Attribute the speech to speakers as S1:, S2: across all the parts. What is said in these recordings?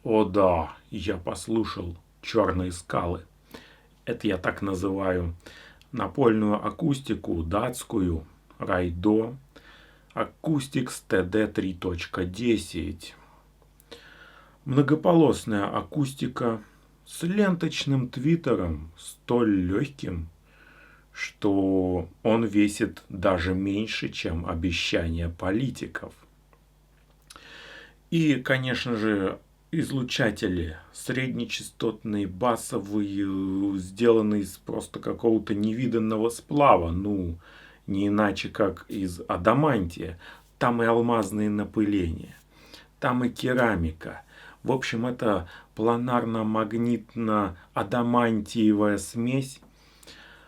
S1: О да, я послушал «Черные скалы». Это я так называю напольную акустику датскую Райдо Acoustics TD3.10. Многополосная акустика с ленточным твиттером, столь легким, что он весит даже меньше, чем обещания политиков. И, конечно же, излучатели среднечастотные, басовые, сделанные из просто какого-то невиданного сплава, ну, не иначе как из адамантия. Там и алмазные напыления, там и керамика. В общем, это планарно-магнитно-адамантиевая смесь,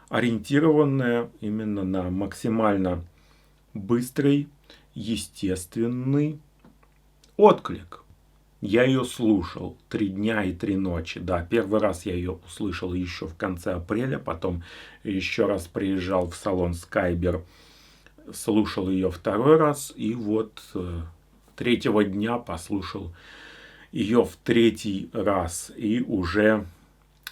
S1: ориентированная именно на максимально быстрый, естественный отклик. Я ее слушал 3 дня и 3 ночи. Да, первый раз я ее услышал еще в конце апреля, потом еще раз приезжал в салон Skyber, слушал ее второй раз, и вот третьего дня послушал ее в третий раз и уже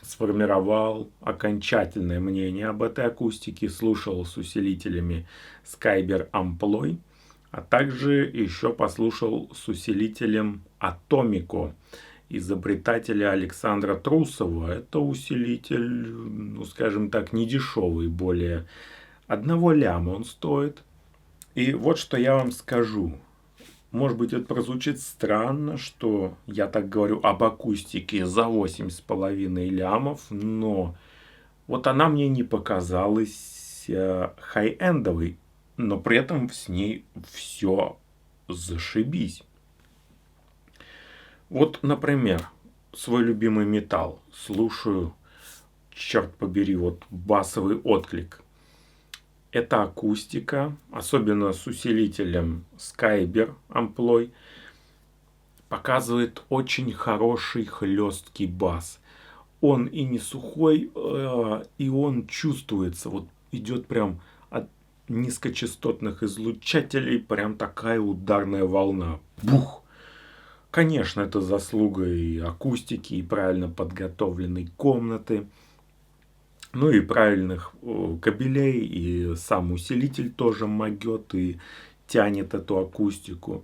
S1: сформировал окончательное мнение об этой акустике, слушал с усилителями Skyber Amploy, а также еще послушал с усилителем Atomico изобретателя Александра Трусова. Это усилитель, ну скажем так, не дешевый, более 1 ляма он стоит. И вот что я вам скажу. Может быть, это прозвучит странно, что я так говорю об акустике за 8,5 лямов, но вот она мне не показалась хай-эндовой, но при этом с ней все зашибись. Вот, например, свой любимый металл. Слушаю, черт побери, вот басовый отклик. Эта акустика, особенно с усилителем Skyber Amploy, показывает очень хороший хлесткий бас. Он и не сухой, и он чувствуется. Вот идет прям от низкочастотных излучателей прям такая ударная волна. Бух! Конечно, это заслуга и акустики, и правильно подготовленной комнаты, ну и правильных кабелей, и сам усилитель тоже могет и тянет эту акустику.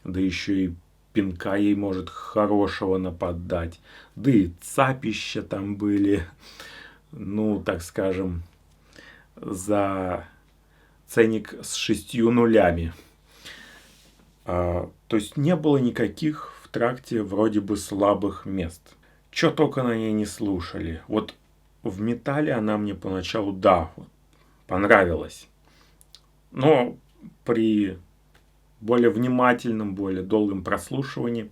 S1: Да еще и пинка ей может хорошего наподдать. Да и цапища там были, ну, так скажем, за ценник с 6 нулями. То есть не было никаких в тракте вроде бы слабых мест. Че только на ней не слушали. Вот в металле она мне поначалу, да, понравилась. Но при более внимательном, более долгом прослушивании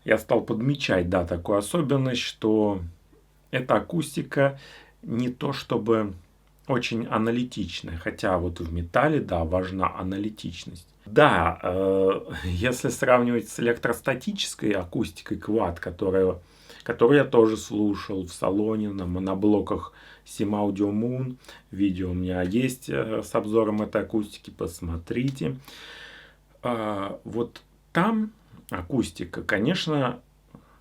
S1: я стал подмечать, да, такую особенность, что эта акустика не то чтобы очень аналитичная, хотя вот в металле, да, важна аналитичность. Да, если сравнивать с электростатической акустикой квад, которую я тоже слушал в салоне на моноблоках Sim Audio Moon. Видео у меня есть с обзором этой акустики, посмотрите. Вот там акустика, конечно,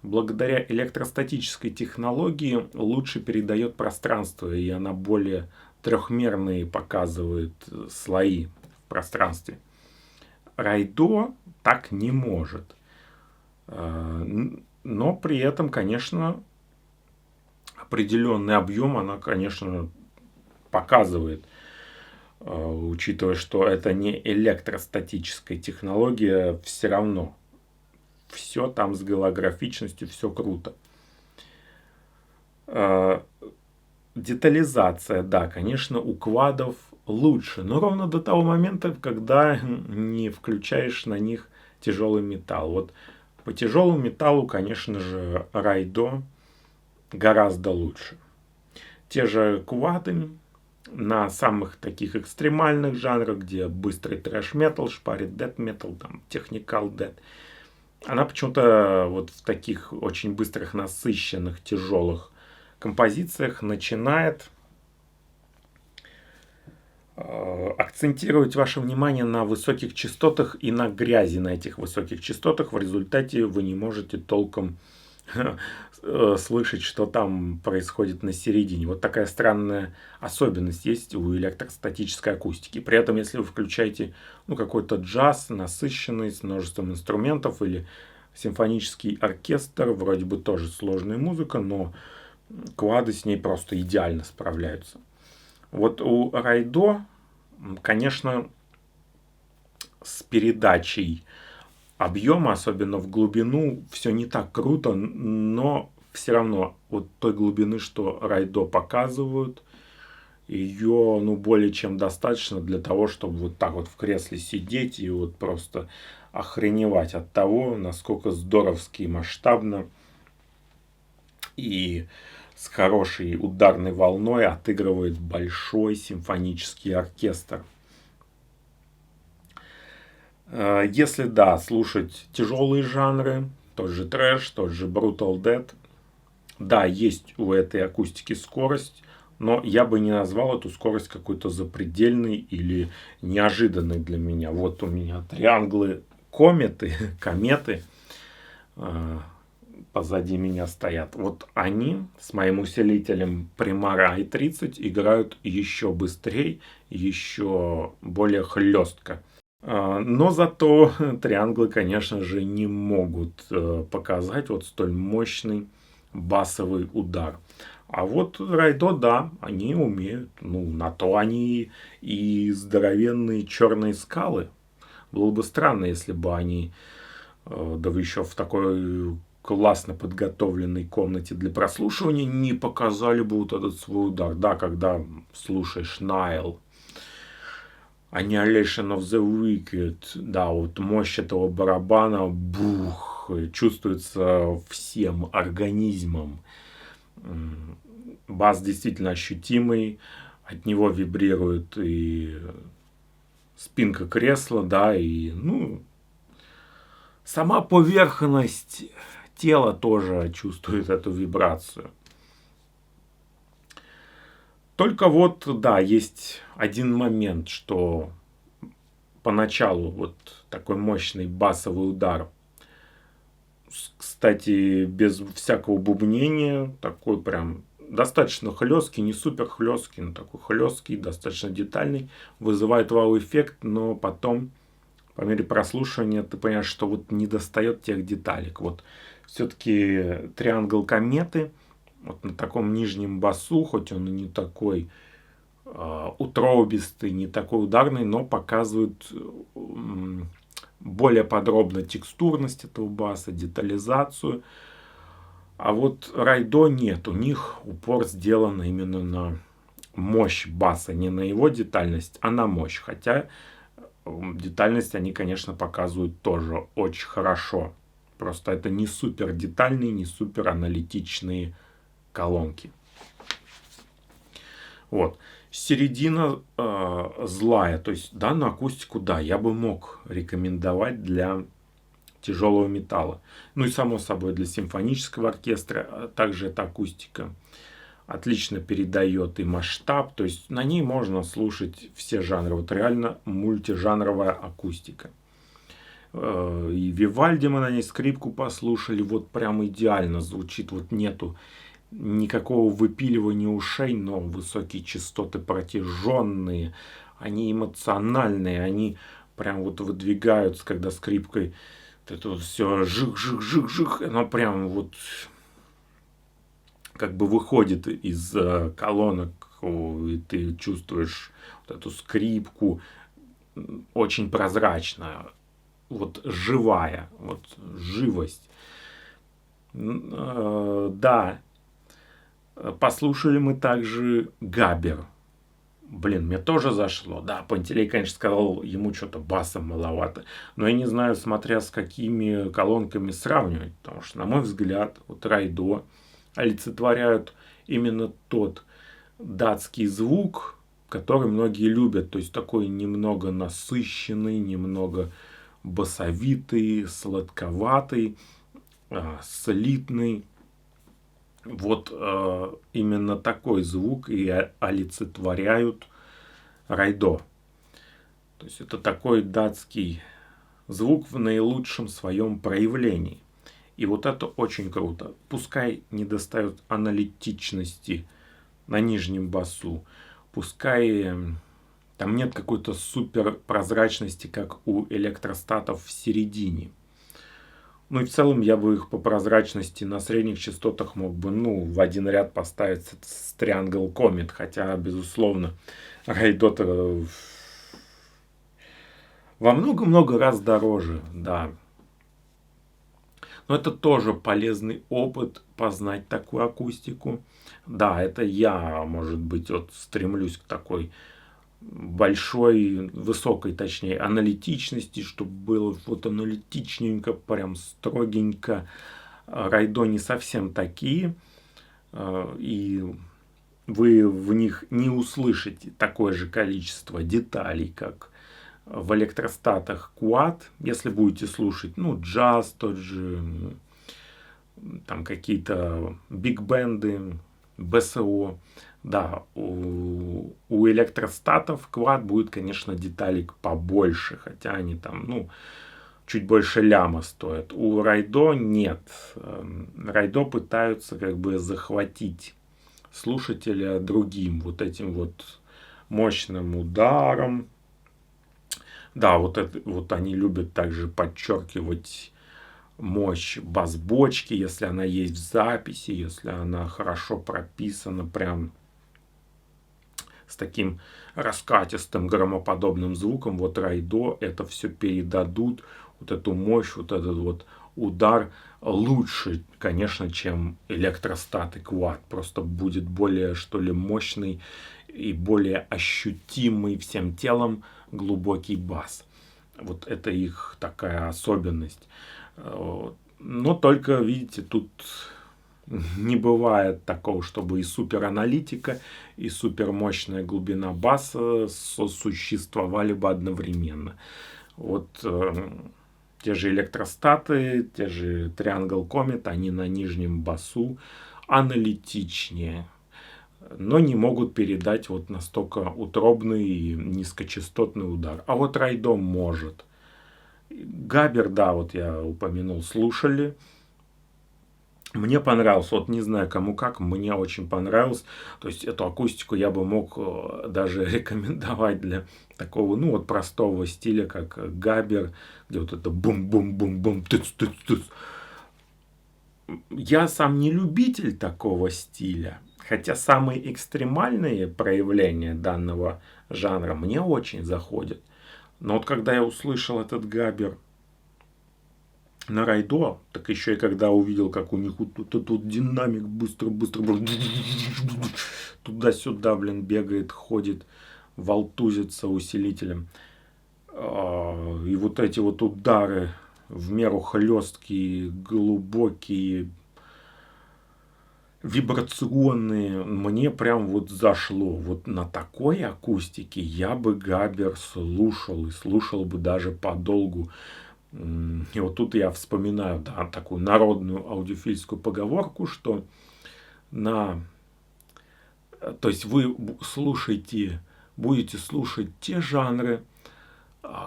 S1: благодаря электростатической технологии лучше передает пространство, и она более трехмерные показывает слои в пространстве. Райдо так не может. Но при этом, конечно, определенный объем она, конечно, показывает, учитывая, что это не электростатическая технология, все равно все там с голографичностью, все круто. Детализация, да, конечно, у квадов лучше, но ровно до того момента, когда не включаешь на них тяжелый металл. Вот по тяжелому металлу, конечно же, Райдо гораздо лучше. Те же квады на самых таких экстремальных жанрах, где быстрый трэш-метал шпарит, дэт-метал, там, техникал-дэт. Она почему-то вот в таких очень быстрых, насыщенных, тяжелых композициях начинает акцентировать ваше внимание на высоких частотах и на грязи на этих высоких частотах. В результате вы не можете толком слышать, что там происходит на середине. Вот такая странная особенность есть у электростатической акустики. При этом, если вы включаете какой-то джаз, насыщенный, с множеством инструментов, или симфонический оркестр, вроде бы тоже сложная музыка, но квады с ней просто идеально справляются. Вот у Райдо, конечно, с передачей объема, особенно в глубину, все не так круто, но все равно вот той глубины, что Райдо показывают, ее более чем достаточно для того, чтобы вот так вот в кресле сидеть и вот просто охреневать от того, насколько здоровски и масштабно и с хорошей ударной волной отыгрывает большой симфонический оркестр. Если, да, слушать тяжелые жанры, тот же трэш, тот же Brutal Dead, да, есть у этой акустики скорость, но я бы не назвал эту скорость какой-то запредельной или неожиданной для меня. Вот у меня трианглы кометы позади меня стоят. Вот они с моим усилителем Primara i30 играют еще быстрее, еще более хлестко. Но зато трианглы, конечно же, не могут показать вот столь мощный басовый удар. А вот Райдо, да, они умеют. На то они и здоровенные черные скалы. Было бы странно, если бы они, да вы еще в такой классно подготовленной комнате для прослушивания, не показали бы вот этот свой удар. Да, когда слушаешь Найл, Annihilation of the Wicked, да, вот мощь этого барабана, бух, чувствуется всем организмом. Бас действительно ощутимый, от него вибрирует и спинка кресла, да, и, сама поверхность тела тоже чувствует эту вибрацию. Только вот, да, есть один момент, что поначалу вот такой мощный басовый удар, кстати, без всякого бубнения, такой прям достаточно хлесткий, не супер хлесткий, но такой хлесткий, достаточно детальный, вызывает вау-эффект, но потом, по мере прослушивания, ты понимаешь, что вот не достает тех деталек. Вот все-таки триангл кометы, вот на таком нижнем басу, хоть он и не такой утробистый, не такой ударный, но показывает более подробно текстурность этого баса, детализацию. А вот Райдо нет, у них упор сделан именно на мощь баса, не на его детальность, а на мощь. Хотя детальность они, конечно, показывают тоже очень хорошо. Просто это не супер детальные, не супер аналитичные колонки. Вот. Середина злая. То есть данную акустику, да, я бы мог рекомендовать для тяжелого металла. И само собой для симфонического оркестра. А также эта акустика отлично передает и масштаб. То есть на ней можно слушать все жанры. Вот реально мультижанровая акустика. И Вивальди мы на ней скрипку послушали. Вот прям идеально звучит. Вот нету никакого выпиливания ушей, но высокие частоты протяженные, они эмоциональные, они прям вот выдвигаются, когда скрипкой вот это вот все жих-жих-жих-жих, оно прям вот как бы выходит из колонок, и ты чувствуешь вот эту скрипку очень прозрачная, вот живая, вот живость. Да, послушали мы также Габер. Блин, мне тоже зашло. Да, Пантелей, конечно, сказал, ему что-то басом маловато. Но я не знаю, смотря с какими колонками сравнивать. Потому что, на мой взгляд, вот Райдо олицетворяют именно тот датский звук, который многие любят. То есть такой немного насыщенный, немного басовитый, сладковатый, слитный. Вот именно такой звук и олицетворяют Райдо. То есть это такой датский звук в наилучшем своем проявлении. И вот это очень круто. Пускай не достает аналитичности на нижнем басу, пускай там нет какой-то супер прозрачности, как у электростатов в середине. Ну и в целом я бы их по прозрачности на средних частотах мог бы, ну, в один ряд поставить с Triangle Comet. Хотя, безусловно, Райдо во много-много раз дороже, да. Но это тоже полезный опыт познать такую акустику. Да, это я, может быть, вот стремлюсь к такой большой, высокой, точнее, аналитичности, чтобы было вот аналитичненько, прям строгенько. Райдо не совсем такие, и вы в них не услышите такое же количество деталей, как в электростатах Quad, если будете слушать, ну, джаз тот же, там какие-то биг-бенды, БСО. Да, у электростатов Quad будет, конечно, деталей побольше, хотя они там, ну, чуть больше ляма стоят. У Райдо нет. Райдо пытаются как бы захватить слушателя другим вот этим вот мощным ударом. Да, вот это вот они любят также подчеркивать мощь бас-бочки, если она есть в записи, если она хорошо прописана, прям с таким раскатистым громоподобным звуком. Вот Райдо это все передадут, вот эту мощь, вот этот вот удар лучше, конечно, чем электростаты Quad. Просто будет более, что ли, мощный и более ощутимый всем телом глубокий бас. Вот это их такая особенность. Но только, видите, тут не бывает такого, чтобы и супераналитика, и супермощная глубина баса сосуществовали бы одновременно. Вот те же электростаты, те же Triangle Comet, они на нижнем басу аналитичнее, но не могут передать вот настолько утробный и низкочастотный удар. А вот Райдо может. Габер, да, вот я упомянул, слушали. Мне понравился, вот не знаю кому как, мне очень понравилось. То есть эту акустику я бы мог даже рекомендовать для такого, ну вот простого стиля, как Габер, где вот это бум-бум-бум-бум, тыц-тыц-тыц. Я сам не любитель такого стиля, хотя самые экстремальные проявления данного жанра мне очень заходят. Но вот когда я услышал этот Габер на Райдо, так еще и когда увидел, как у них вот тут динамик быстро-быстро туда-сюда, блин, бегает, ходит, волтузится усилителем. И вот эти вот удары в меру хлесткие, глубокие, вибрационные, мне прям вот зашло. Вот на такой акустике я бы Габер слушал, и слушал бы даже подолгу. И вот тут я вспоминаю, да, такую народную аудиофильскую поговорку, что то есть вы будете слушать те жанры,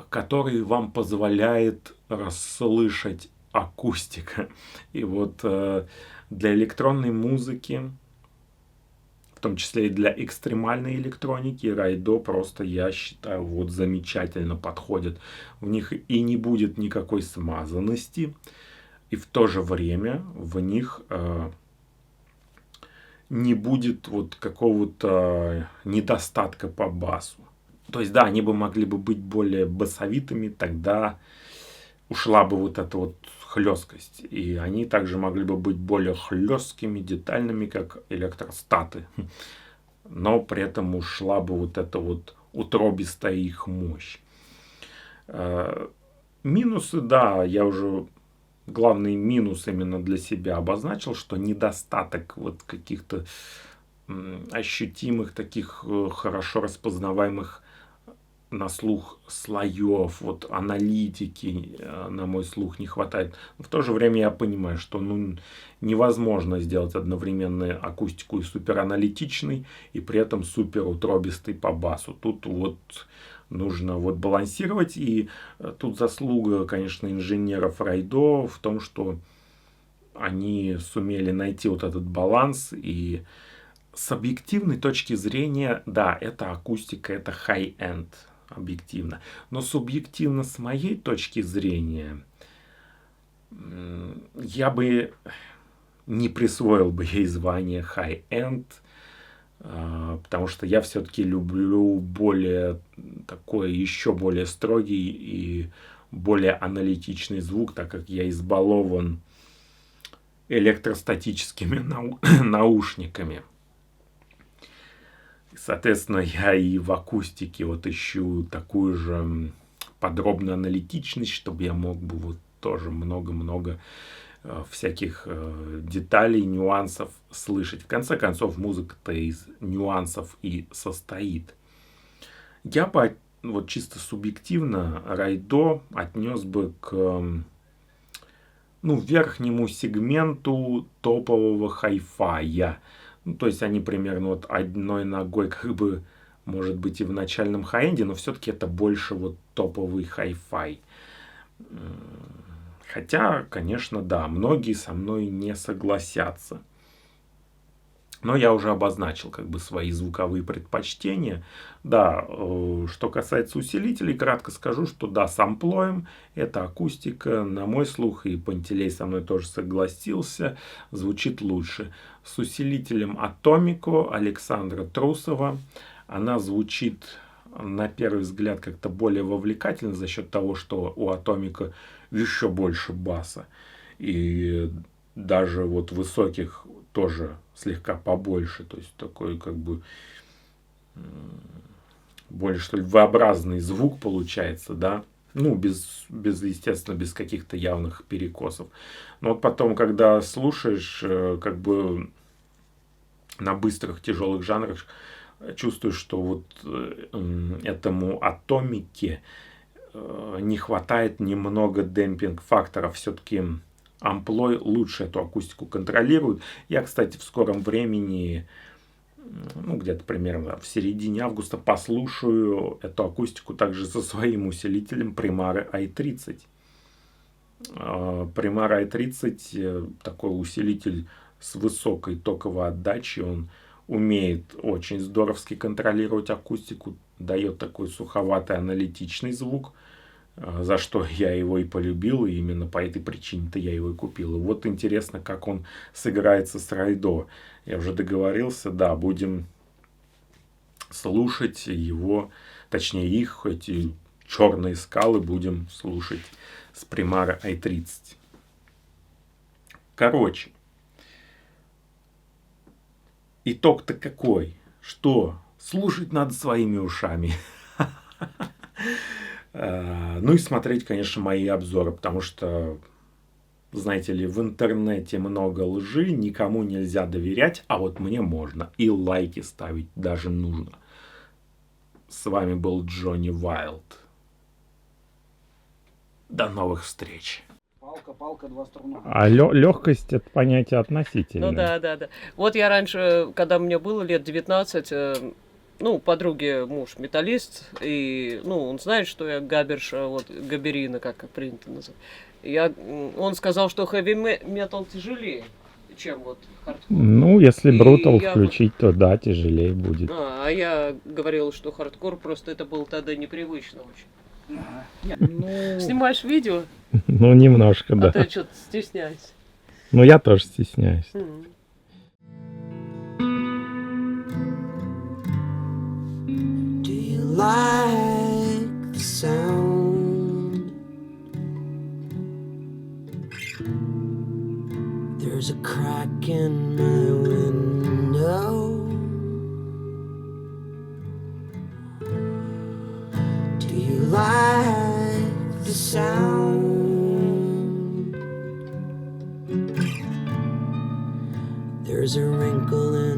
S1: которые вам позволяет расслышать акустика. И вот для электронной музыки, в том числе и для экстремальной электроники, Райдо просто, я считаю, вот замечательно подходит. В них и не будет никакой смазанности, и в то же время в них не будет вот какого-то недостатка по басу. То есть, да, они бы могли бы быть более басовитыми, тогда ушла бы вот эта вот хлесткость. И они также могли бы быть более хлесткими, детальными, как электростаты. Но при этом ушла бы вот эта вот утробистая их мощь. Минусы, да, я уже главный минус именно для себя обозначил, что недостаток вот каких-то ощутимых, таких хорошо распознаваемых на слух слоев, вот аналитики на мой слух не хватает. Но в то же время я понимаю, что невозможно сделать одновременно акустику и супераналитичный, и при этом супер утробистый по басу. Тут вот нужно вот балансировать, и тут заслуга, конечно, инженеров Райдо в том, что они сумели найти вот этот баланс. И с объективной точки зрения, да, это акустика, это high-end, объективно. Но субъективно с моей точки зрения, я бы не присвоил бы ей звание high-end, потому что я все-таки люблю более такой, еще более строгий и более аналитичный звук, так как я избалован электростатическими наушниками. Соответственно, я и в акустике вот ищу такую же подробную аналитичность, чтобы я мог бы вот тоже много-много всяких деталей, нюансов слышать. В конце концов, музыка-то из нюансов и состоит. Я бы вот чисто субъективно Райдо отнес бы к верхнему сегменту топового хай-фая. То есть они примерно вот одной ногой как бы может быть и в начальном хай-энде, но все-таки это больше вот топовый хай-фай. Хотя, конечно, да, многие со мной не согласятся. Но я уже обозначил как бы свои звуковые предпочтения. Да, что касается усилителей, кратко скажу, что да, с амплоем это акустика, на мой слух, и Пантелей со мной тоже согласился, звучит лучше. С усилителем Атомико Александра Трусова она звучит на первый взгляд как-то более вовлекательно за счет того, что у Атомика еще больше баса. И даже вот высоких тоже слегка побольше. То есть такой как бы более что ли V-образный звук получается, да. Естественно, без каких-то явных перекосов. Но вот потом, когда слушаешь, как бы на быстрых, тяжелых жанрах, чувствуешь, что вот этому Атомике не хватает немного демпинг-фактора. Все-таки амплой лучше эту акустику контролирует. Я, кстати, в скором времени, где-то примерно в середине августа, послушаю эту акустику также со своим усилителем Primare i30. Primare i30 такой усилитель с высокой токовой отдачей. Он умеет очень здоровски контролировать акустику, дает такой суховатый аналитичный звук, за что я его и полюбил, и именно по этой причине-то я его и купил. И вот интересно, как он сыграется с Райдо. Я уже договорился, да, будем слушать его, точнее их, эти черные скалы будем слушать с Primare i30. Короче, итог-то какой? Что? Слушать надо своими ушами. И смотреть, конечно, мои обзоры, потому что, знаете ли, в интернете много лжи, никому нельзя доверять, а вот мне можно. И лайки ставить даже нужно. С вами был Джонни Вайлд. До новых встреч.
S2: Палка, два струна.
S1: А легкость — это понятие относительное.
S3: Ну да. Вот я раньше, когда мне было лет 19, подруге муж металлист, и, он знает, что я габерша, вот, габерина, как принято называть. Он сказал, что хэви-метал тяжелее, чем вот хардкор.
S1: Если брутал включить, то да, тяжелее будет.
S3: А я говорил, что хардкор просто это было тогда непривычно очень. Снимаешь видео?
S1: Немножко, да.
S3: А то я что-то стесняюсь.
S1: Я тоже стесняюсь.
S4: Like the sound, there's a crack in my window. Do you like the sound? There's a wrinkle in